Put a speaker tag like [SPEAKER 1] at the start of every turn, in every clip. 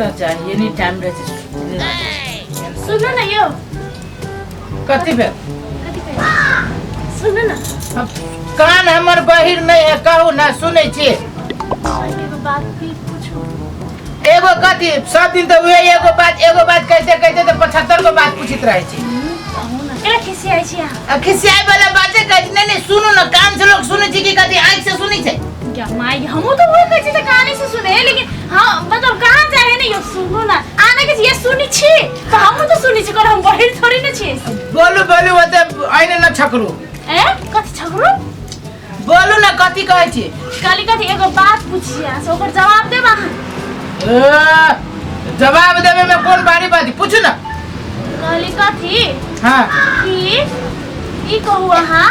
[SPEAKER 1] तो चाहिए नहीं टाइम रहे
[SPEAKER 2] सुनो ना यो
[SPEAKER 1] कथी पे
[SPEAKER 2] सुनो ना
[SPEAKER 1] कान हमर बहिर नहीं है कहू ना सुनै छी
[SPEAKER 2] एगो बात भी पूछो
[SPEAKER 1] एगो कथी सब दिन तो वही एगो बात कहते कहते तो 75 गो बात पूछित रहे छी
[SPEAKER 2] कहू ना केला खिसियाई छी
[SPEAKER 1] खिसियाई वाला बातें कहती नहीं सुनो ना कान से लोग सुनै छी कि कथी आंख से सुनै छै
[SPEAKER 2] क्या माई हमहु तो वो कहै छी त काने से सुने लेकिन हां मतलब कहां जाए नहीं यो सुनो ना आने के ये सुनी छी तो हमहु तो सुनी छी कर हम बहिर थोड़ी न छी
[SPEAKER 1] बोलू ओते आइने न छकरू
[SPEAKER 2] ए कथि छकरू
[SPEAKER 1] बोलू ना कथी कहै छी
[SPEAKER 2] काली कथि एगो बात पूछिया से ओकर जवाब देबा
[SPEAKER 1] जवाब देवे में कौन बारी बात पूछू ना
[SPEAKER 2] काली कथि
[SPEAKER 1] हां
[SPEAKER 2] कि ई कहू हां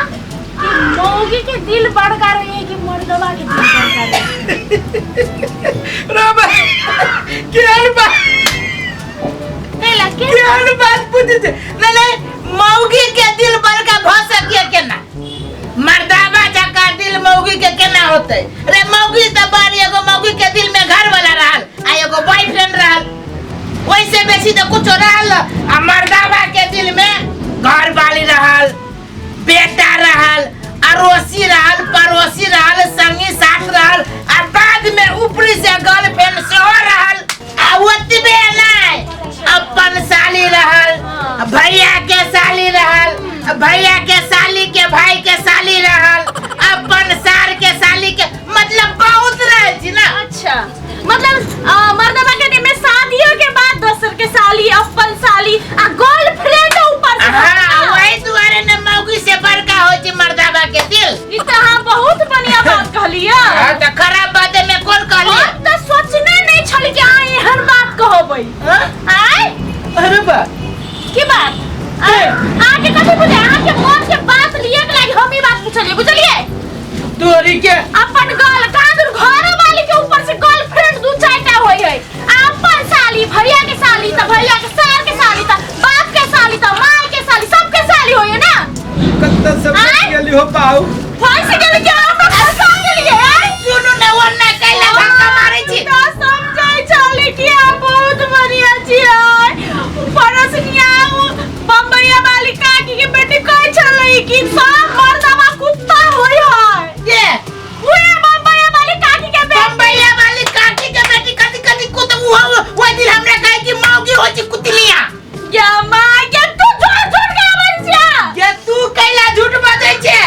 [SPEAKER 2] कि मौगी के दिल बड़का रही कि मर्दवा के दिल बड़का रही
[SPEAKER 1] रोबा केन बात
[SPEAKER 2] केला
[SPEAKER 1] केन बात पूछे छे नहीं मौगी के दिल बड़का भ सके केना मर्दवा जका दिल मौगी के केना होतै रे मौगी त बारी एगो मौगी के दिल में घर वाला रहल आ एगो बॉयफ्रेंड रहल ओइसे बेसी त कुछ रहल आ मर्दवा के दिल में घर वाली रहल बेटा रहल अड़ोसी रहल पड़ोसी रहल संगी साथ रहल आ बाद में ऊपरी से गर्लफ्रेंड से रहल आ ओतबे नहीं अपन साली रहल भैया के साली रहल भैया के साली के भाई के साली रहल अपन सार के साली के मतलब बहुत रहे छी ना
[SPEAKER 2] अच्छा मतलब मर्दवा के में शादियों के बाद दोसर के साली अपन साली आ गर्लफ्रेंड ऊपर से
[SPEAKER 1] हां वही दुआरे न मौगी से बड़का हो छी मर्दवा के दिल
[SPEAKER 2] ई त हां बहुत बढ़िया बात कहलिया
[SPEAKER 1] हां त खराब बात में कौन कहलिया
[SPEAKER 2] हम त सोचने नहीं छल कि आ एहन बात कहबै आय
[SPEAKER 1] अरे बा
[SPEAKER 2] की बात आके कथि बुझे आके मन के बात लिए के लागी हम ई बात पूछलिए बुझलिए
[SPEAKER 1] तोरी के
[SPEAKER 2] अपन गल कादुर घर वाली के ऊपर से गर्लफ्रेंड दू चारटा होई है अपन साली भैया के साली त भैया के सार के साली त बाप के साली त मां के साली सब के साली होई है ना
[SPEAKER 1] कत्ता सब गेली हो पाऊ
[SPEAKER 2] फंस गेल क्या हम फंस गेलिए
[SPEAKER 1] सुनो ना वरना कैला धक्का मारे छी
[SPEAKER 2] तो समझाई चले कि आप बहुत बढ़िया छी परसनिया बम्बईया वाली काकी के बेटी कह छले कि सब मर्दवा कुत्ता होई है
[SPEAKER 1] ये
[SPEAKER 2] ओए बम्बईया वाली काकी के बेटी
[SPEAKER 1] बम्बईया वाली काकी के बेटी कथी कुत वो दिन हमरे कहे कि मौगी हो छी कुतलिया
[SPEAKER 2] या मां के तू झूठ के आवन छिया
[SPEAKER 1] ये तू कैला झूठ बाजै छे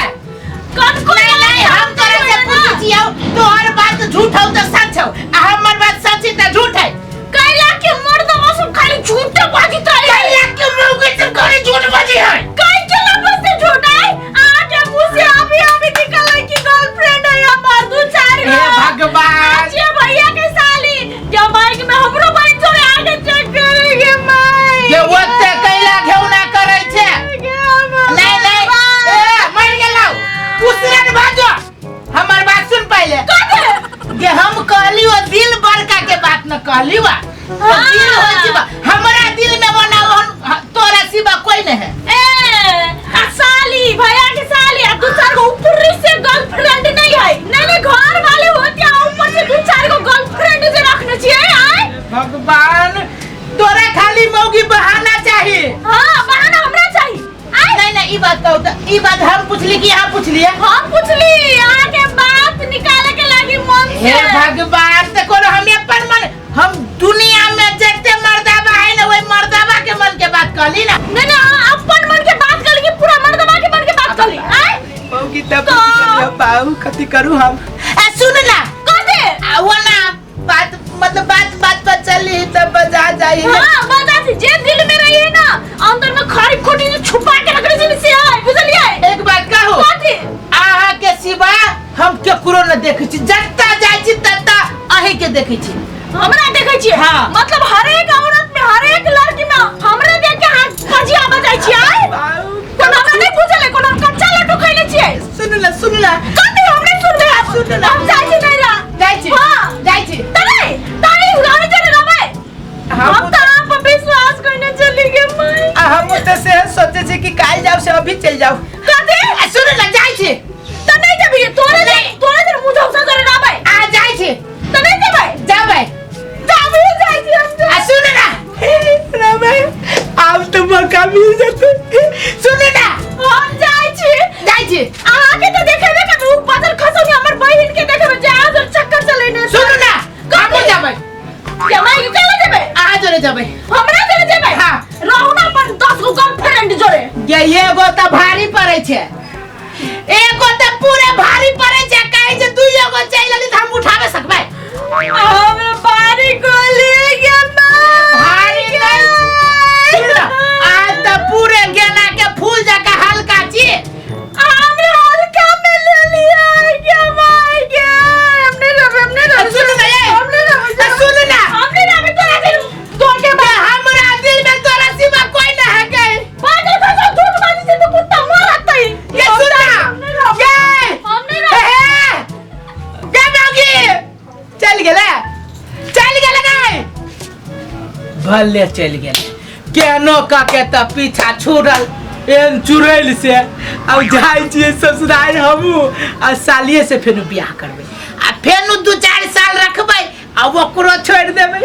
[SPEAKER 2] कौन को
[SPEAKER 1] नहीं हम तोरा से पूछै छियौ तोहर बात झूठ हो त सच हो आ हमर बात सच है त झूठ है
[SPEAKER 2] कैला के मर्दवा सब खाली झूठ बाजी त
[SPEAKER 1] कैला के मौगी सब खाली झूठ बाजी है
[SPEAKER 2] कई के लबस से झूठ है आके मुंह से अभी निकल कि गर्लफ्रेंड है या मर्दू चार
[SPEAKER 1] हे भगवान
[SPEAKER 2] ये भैया के साली जब बाइक में हमरो बहन चले आगे चेक करेंगे मैं
[SPEAKER 1] के ओते कैला घेउना करै छे नहीं ए मर गेलौ पुसरन बाजो हमर बात सुन पहले के हम कहली ओ दिल बड़का के बात न कहली वा तो दिल होय छी हमरा दिल में बना तोरा सिवा कोई नहीं है
[SPEAKER 2] ए साली भैया के साली आ दो चार गो ऊपर से गर्लफ्रेंड नहीं है नहीं घर वाले होते हैं ऊपर से दो चार गो गर्लफ्रेंड जे रखने चाहिए आए
[SPEAKER 1] भगवान तोरा खाली मौगी बहाना चाहिए
[SPEAKER 2] हां बहाना हमरा चाहिए आए
[SPEAKER 1] नहीं ई बात कहू त ई बात हम पूछली कि आप पूछलिए
[SPEAKER 2] हम पूछली आके बात निकाले के लागी मन से
[SPEAKER 1] हे भगवान त कोनो हम अपन मन हम दुनिया में जते मर्दवा है ना वही मर्दवा के मन के बात कहली ना
[SPEAKER 2] नहीं अपन मन के बात कर कि पूरा मर्दवा के मन के बात कर ली आए
[SPEAKER 1] मौगी तब बाऊ कथि करू हम सुन ना
[SPEAKER 2] कथि
[SPEAKER 1] वो ना बात मतलब बात पर चली तब बजा जाई
[SPEAKER 2] हां बजा से जे दिल में रही है ना अंदर में खरी खोटी छुपा के रखने से है बुझलिए
[SPEAKER 1] एक बात कहू
[SPEAKER 2] कथि
[SPEAKER 1] आहा के सिवा हम केकरो न देखै छी जत्ता जाय छी तत्ता अही के देखै छी
[SPEAKER 2] हमरा देखै छी
[SPEAKER 1] हां
[SPEAKER 2] मतलब हर एक औरत में हर एक लड़की में हमरे देख के हाथ पजिया बजाय छी आय कोन हमरा नहीं बुझले कोन हम कच्चा लड्डू खइले छी
[SPEAKER 1] सुन ना
[SPEAKER 2] कथि हमरे सुन ना हम जाय छी नहीं रा
[SPEAKER 1] जाय छी
[SPEAKER 2] ताई उड़ाने चले रबे हम त आप पे विश्वास करने चली गे मैं
[SPEAKER 1] हम त से सोचे छी कि काल जाओ से अभी चल जाओ
[SPEAKER 2] कथि
[SPEAKER 1] सुन ना जाय छी
[SPEAKER 2] त नहीं जबी तोरे मुंह झौसा करे रबे
[SPEAKER 1] आ जाय छी
[SPEAKER 2] त नहीं जबे
[SPEAKER 1] जाबे
[SPEAKER 2] जाबे जाय छी हम
[SPEAKER 1] जाबे
[SPEAKER 2] हमरा जरे जेबै
[SPEAKER 1] हाँ।
[SPEAKER 2] रहू ना अपन 10 गो गर्लफ्रेंड जोरे
[SPEAKER 1] ये एगो त भारी पड़े छे एगो त पूरे भारी पड़े छे काहे जे तू एगो चल आली त हम उठावे सकबै
[SPEAKER 2] हमरा बारी को ले गया ना
[SPEAKER 1] भारी नहीं आज त पूरे गेना के फूल जका हल्का छी
[SPEAKER 2] हमरा हल्का में ले लिया क्या भाई क्या हमने
[SPEAKER 1] सुन ना ये सुन ना
[SPEAKER 2] हमने ना में तोरा दिल तोड़ के
[SPEAKER 1] बे हमरा दिल में तोरा सिवा कोई ना है के
[SPEAKER 2] बाजे का झूठ बाजी से तो कुत्ता मरत है
[SPEAKER 1] ये सुन ना ये
[SPEAKER 2] हमने ना
[SPEAKER 1] क्या मांगी चल गेले गए भले चल गेले केनो का के त पीछा छोड़ल एन चुरैल से अब जाई छिए ससुराल हमू आ सालिए से फेनु बियाह करबै आ फेनु 2-4 साल रखबै आ ओकरो छोड़ देबै